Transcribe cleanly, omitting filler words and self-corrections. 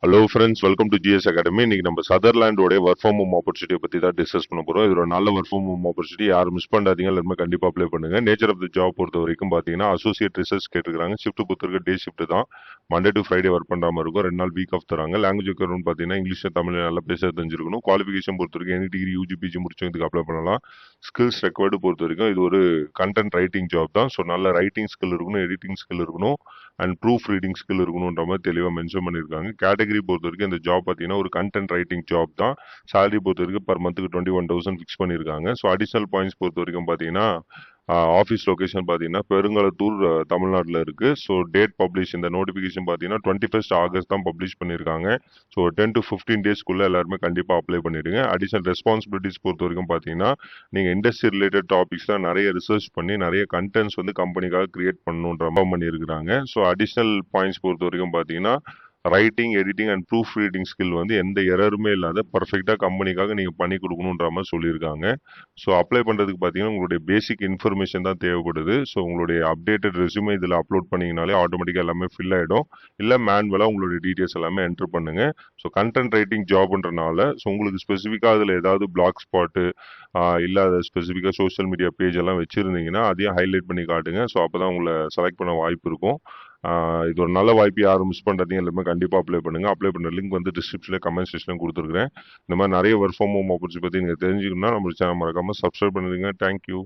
Hello friends, welcome to GS academy. இன்னைக்கு நம்ம சதர்லாண்டோட work from home opportunity பத்தி தான் டிஸ்கஸ் பண்ண போறோம். இது ஒரு நல்ல ஒர்க் ஃப்ரம் ஹோம் ஆப்பர்ச்சுனிட்டி, யாரும் மிஸ் பண்ணாதீங்க. எல்லாருமே கண்டிப்பா அப்ளை பண்ணுங்க. நேச்சர் ஆஃப் தி ஜாப் பொறுத்த வரைக்கும் பாத்தீங்கன்னா அசோசியேட் ரிசர்ச் கேட்டுருக்காங்க. ஷிஃப்ட் பொறுத்தவரைக்கும் டே ஷிஃப்ட் தான். மண்டே டு ஃப்ரைடே ஒர்க் பண்ற மாதிரி இருக்கும். 2 நாள் வீக் ஆஃப் தராங்க. லாங்குவேஜ் ரெக்யர்மென்ட் பாத்தீங்கன்னா இங்கிலீஷ் தமிழ் நல்லா பேச தெரிஞ்சிருக்கணும். குவாலிஃபிகேஷன் பொறுத்த வரைக்கும் எனி டிகிரி யூஜி பிஜி முடிச்சவங்க இதுக்கு அப்ளை பண்ணலாம். ஸ்கில்ஸ் ரெக்வயர்டு பொறுத்த வரைக்கும் இது ஒரு கண்டென்ட் ரைட்டிங் ஜாப் தான். ஸோ நல்ல ரைட்டிங் ஸ்கில் இருக்கணும், எடிட்டிங் ஸ்கில் இருக்கணும் அண்ட் ப்ரூஃப் ரீடிங் ஸ்கில் இருக்கணுன்ற மாதிரி தெளிவாக மென்ஷன் பண்ணியிருக்காங்க. கேட்டகரி பொறுத்த வரைக்கும் இந்த ஜாப் பார்த்தீங்கன்னா ஒரு கண்டென்ட் ரைட்டிங் ஜாப் தான். சேலரி பொறுத்த வரைக்கும் பர் மந்த்துக்கு 21,000 ஃபிக்ஸ் பண்ணியிருக்காங்க. ஸோ அடிஷனல் பாயிண்ட்ஸ் பொறுத்த வரைக்கும் பார்த்தீங்கன்னா ஆஃபீஸ் லொகேஷன் பார்த்தீங்கன்னா பெருங்களத்தூர் தமிழ்நாட்டில் இருக்கு. ஸோ டேட் பப்ளிஷ் இந்த நோட்டிஃபிகேஷன் பார்த்தீங்கன்னா 21 ஆகஸ்ட் தான் பப்ளிஷ் பண்ணியிருக்காங்க. ஸோ 10 to 15 டேஸ்க்குள்ள எல்லாருமே கண்டிப்பாக அப்ளை பண்ணிடுங்க. அடிஷனல் ரெஸ்பான்சிபிலிட்டிஸ் பொறுத்த வரைக்கும் பார்த்தீங்கன்னா நீங்கள் இண்டஸ்ட்ரி ரிலேட்டட் டாபிக்ஸ் தான் நிறைய ரிசர்ச் பண்ணி நிறைய கண்டென்ட்ஸ் வந்து கம்பெனிக்காக கிரியேட் பண்ணணுன்ற மாதிரி பண்ணியிருக்கிறாங்க. ஸோ அடிஷனல் பாயிண்ட்ஸ் பொறுத்த வரைக்கும் பார்த்தீங்கன்னா writing, editing and proof reading skill வந்து எந்த எரருமே இல்லாத பர்ஃபெக்டாக கம்பெனிக்காக நீங்கள் பண்ணி கொடுக்கணுன்ற மாதிரி சொல்லியிருக்காங்க. ஸோ அப்ளை பண்ணுறதுக்கு பார்த்தீங்கன்னா உங்களுடைய பேசிக் இன்ஃபர்மேஷன் தான் தேவைப்படுது. ஸோ உங்களுடைய அப்டேட்டட் ரெஸ்யூமே இதில் அப்லோட் பண்ணிங்கனாலே ஆட்டோமேட்டிக்காக எல்லாமே ஃபில் ஆகிடும். இல்லை மேனுவலாக உங்களுடைய டீட்டெயில்ஸ் எல்லாமே என்ட்ரு பண்ணுங்க. ஸோ கண்டென்ட் ரைட்டிங் ஜாப்ன்றனால ஸோ உங்களுக்கு ஸ்பெசிஃபிக்காக அதில் ஏதாவது பிளாக் ஸ்பாட்டு இல்லை அதை ஸ்பெசிஃபிக்காக சோஷியல் மீடியா பேஜ் எல்லாம் வச்சுருந்தீங்கன்னா அதையும் ஹைலைட் பண்ணி காட்டுங்க. ஸோ அப்போ தான் உங்களை செலக்ட் பண்ண வாய்ப்பு இருக்கும். இது ஒரு நல்ல வாய்ப்பு, யாரும் மிஸ் பண்ணுறதையும் எல்லாமே கண்டிப்பாக அப்ளை பண்ணுங்க. அப்ளை பண்ணுற லிங்க் வந்து டிஸ்கிரிப்ஷனில் கமெண்ட் செக்ஷனில் கொடுத்துருக்கேன். இந்த மாதிரி நிறைய ஒர்க் ஃப்ரம் ஹோம் ஆப்பர்ச்சுனிட்டி பற்றி நீங்கள் தெரிஞ்சுக்கணும்னா நம்ம சேனல் மறக்காமல் சப்ஸ்கிரைப் பண்ணுறீங்க. தேங்க்யூ.